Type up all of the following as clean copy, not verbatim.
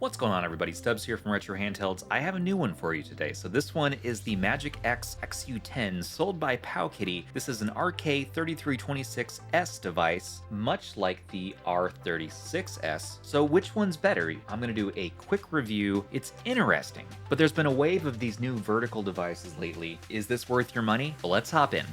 What's going on, everybody? Stubbs here from Retro Handhelds. I have a new one for you today. So this one is the MagicX XU10 sold by PowKiddy. This is an RK3326S device, much like the R36S. So which one's better? I'm going to do a quick review. It's interesting, but there's been a wave of these new vertical devices lately. Is this worth your money? Well, let's hop in.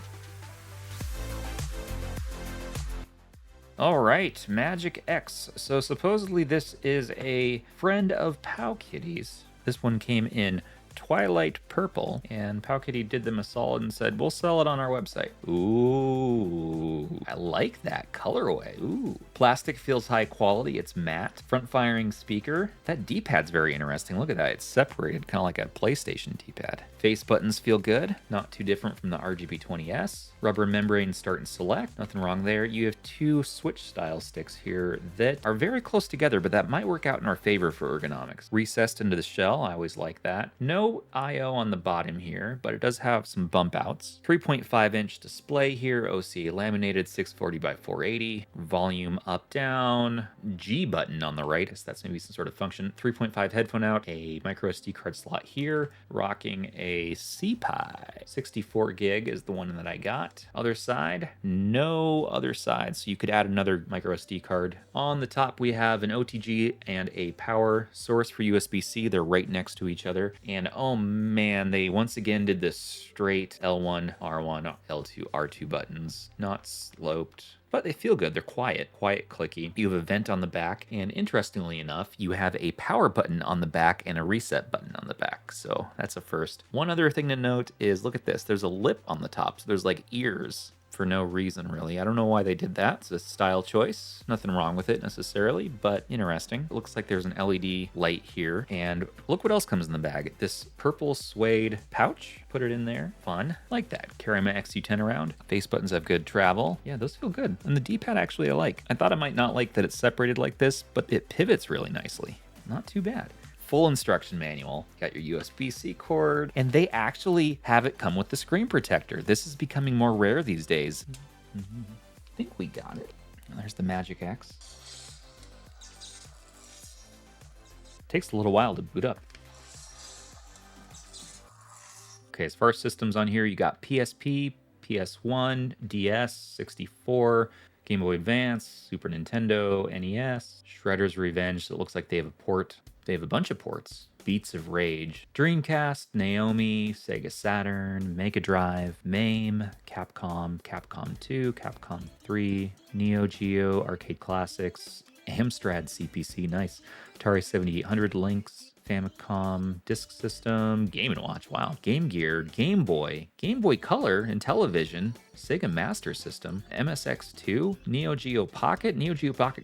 All right, MagicX. So supposedly this is a friend of PowKiddy's. This one came in Twilight Purple, and PowKiddy did them a solid and said, we'll sell it on our website. Ooh, I like that colorway. Ooh. Plastic feels high quality. It's matte. Front-firing speaker. That D-pad's very interesting. Look at that. It's separated, kind of like a PlayStation D-pad. Face buttons feel good. Not too different from the RGB20S. Rubber membrane start and select. Nothing wrong there. You have two switch-style sticks here that are very close together, but that might work out in our favor for ergonomics. Recessed into the shell. I always like that. No I/O on the bottom here, but it does have some bump outs. 3.5-inch display here, OCA laminated, 640 by 480. Volume up, down, G button on the right, so that's maybe some sort of function. 3.5 headphone out, a micro SD card slot here, rocking a CPI. 64 gig is the one that I got. Other side, no other side, so you could add another micro SD card. On the top, we have an OTG and a power source for USB-C. They're right next to each other. And oh man, they once again did this straight L1, R1, L2, R2 buttons. Not sloped, but they feel good. They're quiet, clicky. You have a vent on the back, and interestingly enough, you have a power button on the back and a reset button on the back, so that's a first. One other thing to note is, look at this. There's a lip on the top, so there's like ears for no reason, really. I don't know why they did that. It's a style choice. Nothing wrong with it necessarily, but interesting. It looks like there's an LED light here, and look what else comes in the bag. This purple suede pouch. Put it in there. Fun. Like that. Carry my XU10 around. Face buttons have good travel. Yeah, those feel good. And the D-pad actually I like. I thought I might not like that it's separated like this, but it pivots really nicely. Not too bad. Full instruction manual, got your USB-C cord, and they actually have it come with the screen protector. This is becoming more rare these days. I think we got it. And there's the MagicX. Takes a little while to boot up. Okay, as far as systems on here, you got PSP, PS1, DS, 64, Game Boy Advance, Super Nintendo, NES, Shredder's Revenge, so it looks like they have a port. They have a bunch of ports. Beats of Rage, Dreamcast, Naomi, Sega Saturn, Mega Drive, MAME, Capcom, Capcom 2, Capcom 3, Neo Geo, Arcade Classics, Amstrad CPC, nice, Atari 7800, Lynx, Famicom, Disk System, Game & Watch, wow, Game Gear, Game Boy Color and Television, Sega Master System, MSX2, Neo Geo Pocket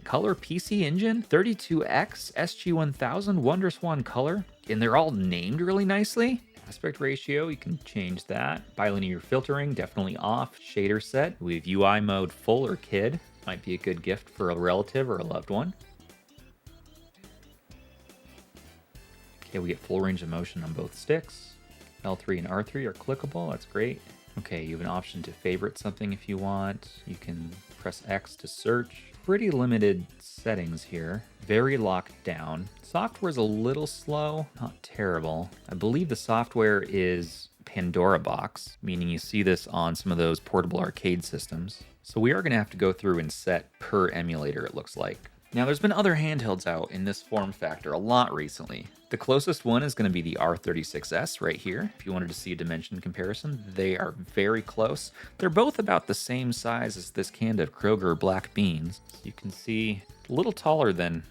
Color, PC Engine, 32X, SG-1000, WonderSwan Color, and they're all named really nicely. Aspect ratio, you can change that. Bilinear filtering, definitely off. Shader set, we have UI mode full or kid, might be a good gift for a relative or a loved one. Okay, we get full range of motion on both sticks. L3 and R3 are clickable, that's great. Okay, you have an option to favorite something if you want. You can press X to search. Pretty limited settings here. Very locked down. Software's a little slow, not terrible. I believe the software is Pandora Box, meaning you see this on some of those portable arcade systems. So we are gonna have to go through and set per emulator, it looks like. Now, there's been other handhelds out in this form factor a lot recently. The closest one is going to be the R36S right here. If you wanted to see a dimension comparison, they are very close. They're both about the same size as this can of Kroger black beans. So you can see a little taller than...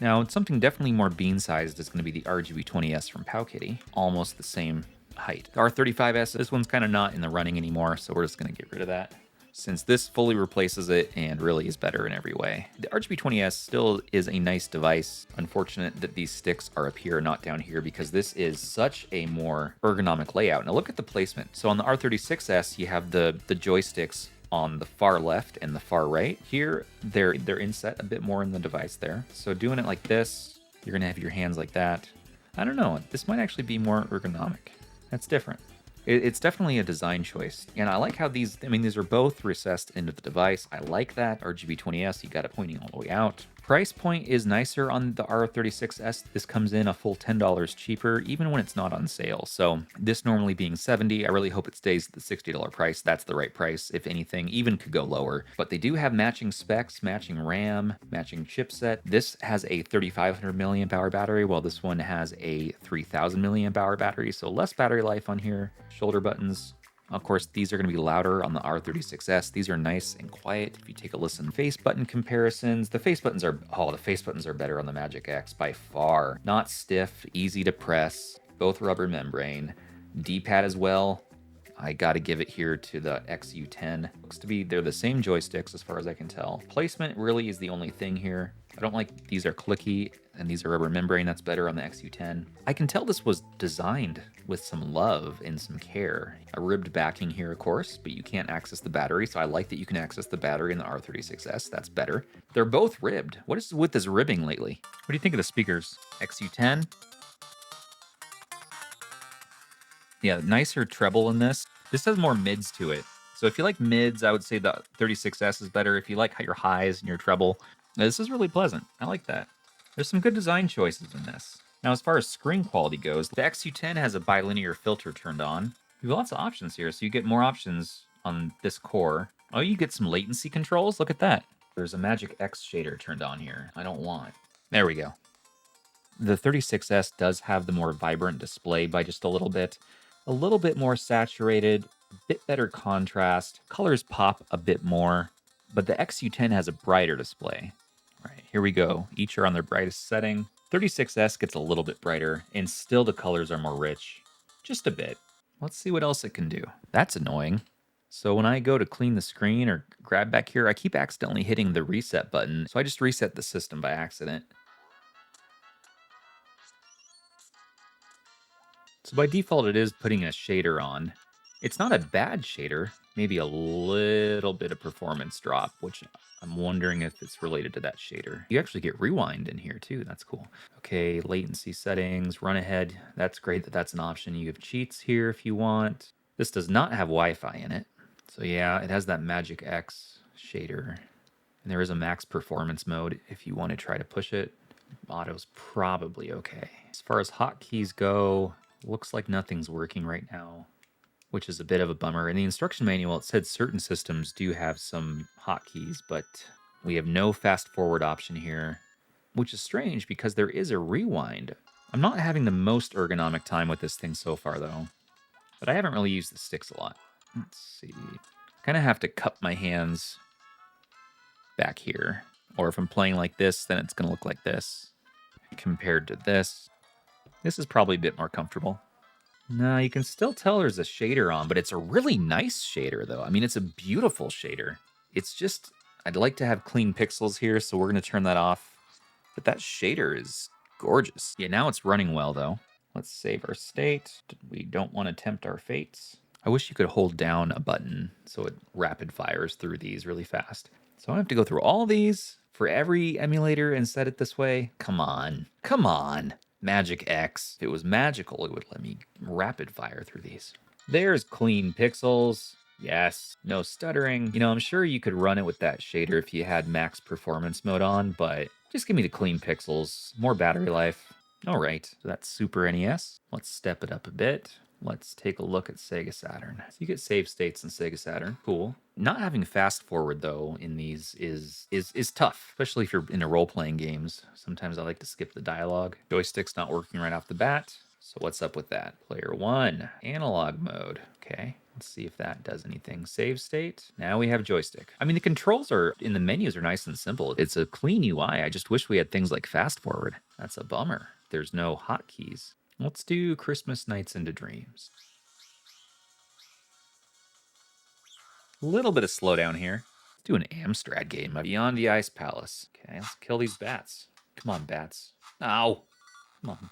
Now, something definitely more bean-sized is going to be the RGB20S from PowKiddy. Almost the same height. The R35S, this one's kind of not in the running anymore, so we're just going to get rid of that, since this fully replaces it and really is better in every way. The RGB20S still is a nice device. Unfortunate that these sticks are up here, not down here, because this is such a more ergonomic layout. Now look at the placement. So on the R36S, you have the joysticks on the far left and the far right. Here, they're inset a bit more in the device there. So doing it like this, you're gonna have your hands like that. I don't know, this might actually be more ergonomic. That's different. It's definitely a design choice. And I like how these are both recessed into the device. I like that. RGB20S, you got it pointing all the way out. Price point is nicer on the R36S. This comes in a full $10 cheaper, even when it's not on sale. So this normally being $70, I really hope it stays at the $60 price. That's the right price. If anything, even could go lower. But they do have matching specs, matching RAM, matching chipset. This has a 3,500 milliamp hour battery, while this one has a 3,000 milliamp hour battery. So less battery life on here. Shoulder buttons. Of course, these are going to be louder on the R36S. These are nice and quiet. If you take a listen, face button comparisons, the face buttons are better on the MagicX by far. Not stiff, easy to press, both rubber membrane. D-pad as well. I got to give it here to the XU10. Looks to be, they're the same joysticks as far as I can tell. Placement really is the only thing here. I don't like these are clicky and these are rubber membrane. That's better on the XU10. I can tell this was designed with some love and some care. A ribbed backing here, of course, but you can't access the battery. So I like that you can access the battery in the R36S. That's better. They're both ribbed. What is with this ribbing lately? What do you think of the speakers? XU10? Yeah, nicer treble in this. This has more mids to it. So if you like mids, I would say the 36S is better. If you like your highs and your treble, this is really pleasant. I like that. There's some good design choices in this. Now, as far as screen quality goes, the XU10 has a bilinear filter turned on. You have lots of options here, so you get more options on this core. Oh, you get some latency controls. Look at that. There's a MagicX shader turned on here. I don't want. There we go. The 36S does have the more vibrant display by just a little bit more saturated, a bit better contrast. Colors pop a bit more, but the XU10 has a brighter display. All right, here we go. Each are on their brightest setting. 36S gets a little bit brighter, and still the colors are more rich. Just a bit. Let's see what else it can do. That's annoying. So when I go to clean the screen or grab back here, I keep accidentally hitting the reset button. So I just reset the system by accident. So by default, it is putting a shader on. It's not a bad shader, maybe a little bit of performance drop, which I'm wondering if it's related to that shader. You actually get rewind in here too, that's cool. Okay, latency settings, run ahead. That's great that that's an option. You have cheats here if you want. This does not have Wi-Fi in it. So yeah, it has that MagicX shader. And there is a max performance mode if you want to try to push it. Auto's probably okay. As far as hotkeys go, looks like nothing's working right now, which is a bit of a bummer. In the instruction manual, it said certain systems do have some hotkeys, but we have no fast forward option here, which is strange because there is a rewind. I'm not having the most ergonomic time with this thing so far, though, but I haven't really used the sticks a lot. Let's see. I kind of have to cup my hands back here, or if I'm playing like this, then it's going to look like this. Compared to this, this is probably a bit more comfortable. No, you can still tell there's a shader on, but it's a really nice shader, though. I mean, it's a beautiful shader. It's just, I'd like to have clean pixels here, so we're going to turn that off. But that shader is gorgeous. Yeah, now it's running well, though. Let's save our state. We don't want to tempt our fates. I wish you could hold down a button so it rapid fires through these really fast. So I have to go through all these for every emulator and set it this way. Come on. Come on. MagicX. If it was magical, it would let me rapid fire through these. There's clean pixels. Yes. No stuttering. You know, I'm sure you could run it with that shader if you had max performance mode on, but just give me the clean pixels. More battery life. All right. So that's Super NES. Let's step it up a bit. Let's take a look at Sega Saturn. So you get save states in Sega Saturn. Cool. Not having fast forward though in these is tough, especially if you're into role-playing games. Sometimes I like to skip the dialogue. Joystick's not working right off the bat. So what's up with that? Player 1, analog mode. Okay, let's see if that does anything. Save state. Now we have joystick. I mean, the controls are in the menus are nice and simple. It's a clean UI. I just wish we had things like fast forward. That's a bummer. There's no hotkeys. Let's do Christmas Nights into Dreams. A little bit of slowdown here. Let's do an Amstrad game. Beyond the Ice Palace. Okay, let's kill these bats. Come on, bats. Ow. Come on.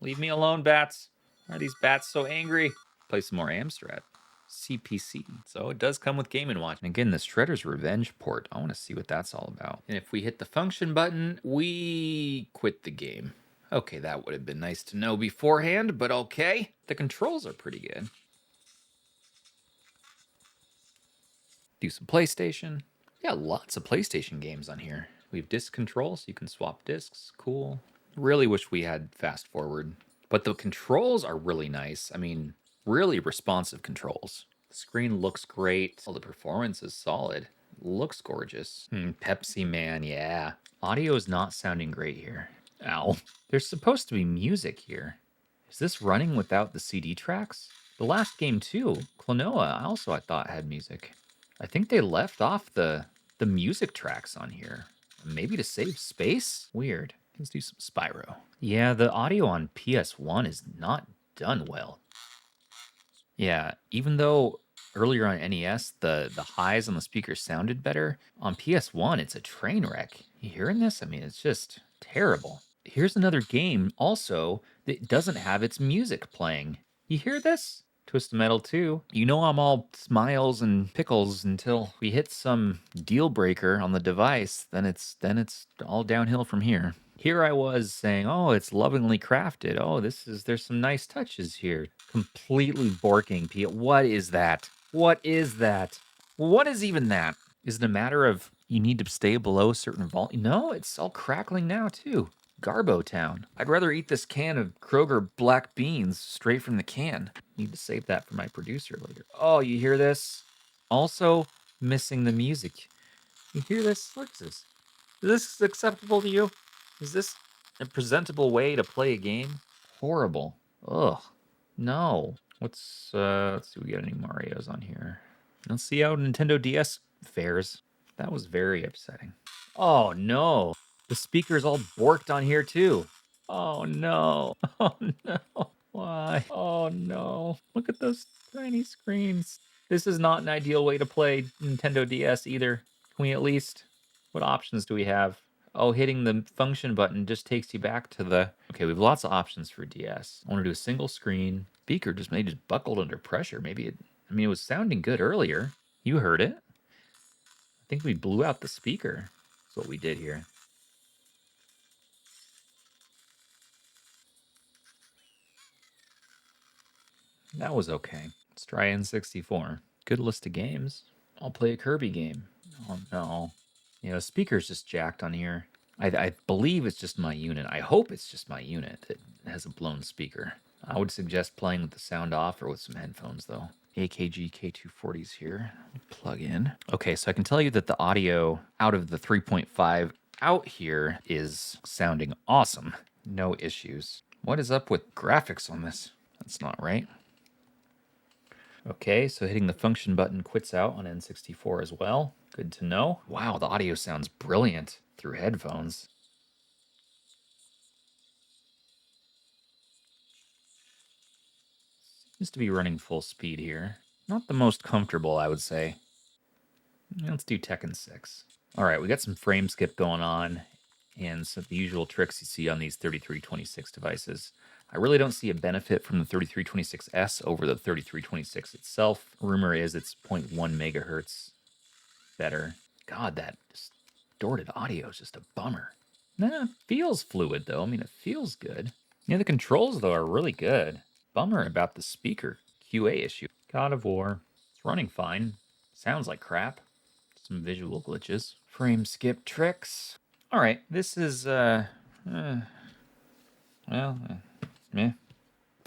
Leave me alone, bats. Why are these bats so angry? Play some more Amstrad. CPC. So it does come with Game & Watch. And again, the Shredder's Revenge port. I want to see what that's all about. And if we hit the function button, we quit the game. Okay, that would have been nice to know beforehand, but okay. The controls are pretty good. Do some PlayStation. got lots of PlayStation games on here. We have disc control, so you can swap discs. Cool. Really wish we had fast forward. But the controls are really nice. I mean, really responsive controls. The screen looks great. All the performance is solid. Looks gorgeous. Pepsi Man, yeah. Audio is not sounding great here. Ow. There's supposed to be music here. Is this running without the CD tracks? The last game too, Klonoa, also I thought had music. I think they left off the music tracks on here. Maybe to save space? Weird. Let's do some Spyro. Yeah, the audio on PS1 is not done well. Yeah, even though earlier on NES, the highs on the speakers sounded better, on PS1, it's a train wreck. You hearing this? I mean, it's just terrible. Here's another game also that doesn't have its music playing. You hear this? Twisted Metal 2. You know I'm all smiles and pickles until we hit some deal breaker on the device, then it's all downhill from here. Here I was saying, oh, it's lovingly crafted. Oh, there's some nice touches here. Completely borking. What is that? What is that? What is even that? Is it a matter of you need to stay below a certain volume? No, it's all crackling now too. Garbo Town. I'd rather eat this can of Kroger black beans straight from the can. Need to save that for my producer later. Oh, you hear this? Also missing the music. You hear this? Look at this. Is this acceptable to you? Is this a presentable way to play a game? Horrible. Ugh. No. Let's see if we get any Marios on here. Let's see how Nintendo DS fares. That was very upsetting. Oh no. The speaker's all borked on here too. Oh no. Oh no. Why? Oh no. Look at those tiny screens. This is not an ideal way to play Nintendo DS either. Can we at least... What options do we have? Oh, hitting the function button just takes you back to the... Okay, we have lots of options for DS. I want to do a single screen. Speaker just buckled under pressure. Maybe it... I mean, it was sounding good earlier. You heard it. I think we blew out the speaker. That's what we did here. That was okay. Let's try N64. Good list of games. I'll play a Kirby game. Oh no. You know, speaker's just jacked on here. I believe it's just my unit. I hope it's just my unit that has a blown speaker. I would suggest playing with the sound off or with some headphones though. AKG K240's here. Plug in. Okay, so I can tell you that the audio out of the 3.5 out here is sounding awesome. No issues. What is up with graphics on this? That's not right. Okay, so hitting the function button quits out on N64 as well. Good to know. Wow, the audio sounds brilliant through headphones. Seems to be running full speed here. Not the most comfortable, I would say. Let's do Tekken 6. All right, we got some frame skip going on and some of the usual tricks you see on these 3326 devices. I really don't see a benefit from the 3326S over the 3326 itself. Rumor is it's 0.1 megahertz better. God, that distorted audio is just a bummer. Nah, it feels fluid though. I mean, it feels good. Yeah, the controls though are really good. Bummer about the speaker QA issue. God of War. It's running fine. Sounds like crap. Some visual glitches. Frame skip tricks. All right, this is meh.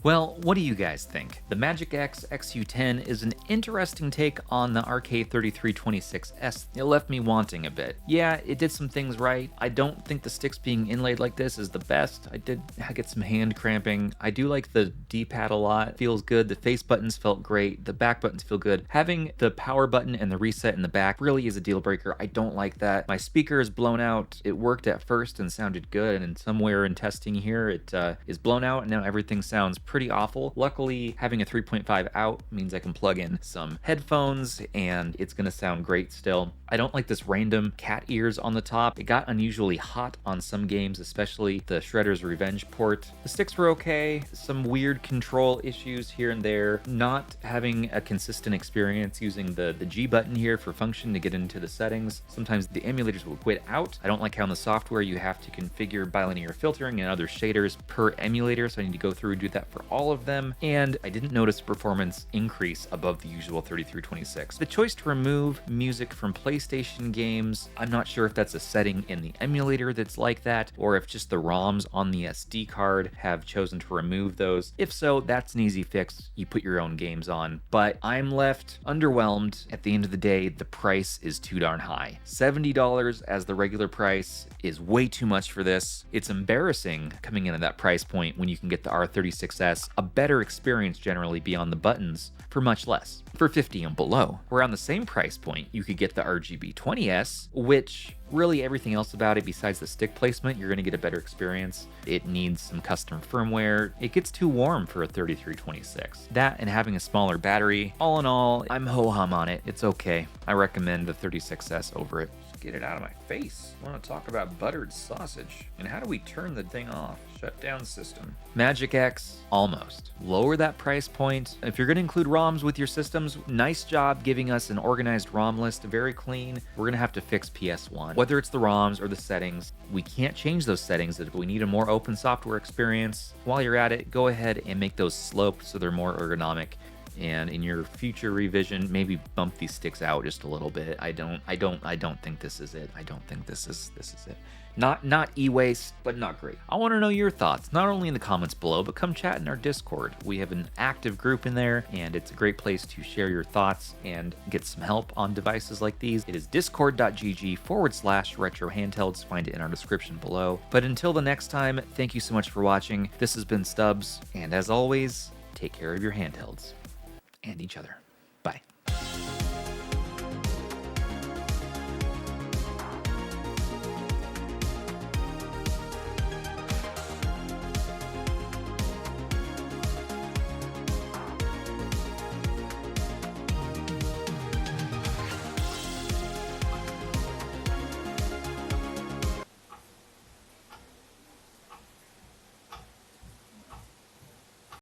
Well, what do you guys think? The MagicX XU10 is an interesting take on the RK3326S. It left me wanting a bit. Yeah, it did some things right. I don't think the sticks being inlaid like this is the best. I did get some hand cramping. I do like the D-pad a lot. Feels good. The face buttons felt great. The back buttons feel good. Having the power button and the reset in the back really is a deal breaker. I don't like that. My speaker is blown out. It worked at first and sounded good, and somewhere in testing here it is blown out, and now everything sounds pretty awful. Luckily, having a 3.5 out means I can plug in some headphones and it's gonna sound great still. I don't like this random cat ears on the top. It got unusually hot on some games, especially the Shredder's Revenge port. The sticks were okay. Some weird control issues here and there. Not having a consistent experience using the G button here for function to get into the settings. Sometimes the emulators will quit out. I don't like how in the software you have to configure bilinear filtering and other shaders per emulator, so I need to go through and do that for all of them, and I didn't notice performance increase above the usual 3326. The choice to remove music from PlayStation games, I'm not sure if that's a setting in the emulator that's like that, or if just the ROMs on the SD card have chosen to remove those. If so, that's an easy fix. You put your own games on. But I'm left underwhelmed. At the end of the day, the price is too darn high. $70 as the regular price is way too much for this. It's embarrassing coming in at that price point when you can get the R36S, a better experience generally beyond the buttons, for much less, for $50 and below. Around the same price point, you could get the RGB20S, which really everything else about it besides the stick placement, you're going to get a better experience. It needs some custom firmware. It gets too warm for a 3326. That and having a smaller battery. All in all, I'm ho-hum on it. It's okay. I recommend the 36S over it. Just get it out of my face. I want to talk about buttered sausage. And how do we turn the thing off? Shut down system. MagicX, almost. Lower that price point. If you're going to include ROMs with your systems, nice job giving us an organized ROM list, very clean. We're going to have to fix PS1. Whether it's the ROMs or the settings, we can't change those settings. If we need a more open software experience, while you're at it, go ahead and make those sloped so they're more ergonomic. And in your future revision, maybe bump these sticks out just a little bit. I don't think this is it. I don't think this is it. Not e-waste, but not great. I want to know your thoughts, not only in the comments below, but come chat in our Discord. We have an active group in there, and it's a great place to share your thoughts and get some help on devices like these. It is discord.gg/retro handhelds. Find it in our description below. But until the next time, thank you so much for watching. This has been Stubbs, and as always, take care of your handhelds and each other.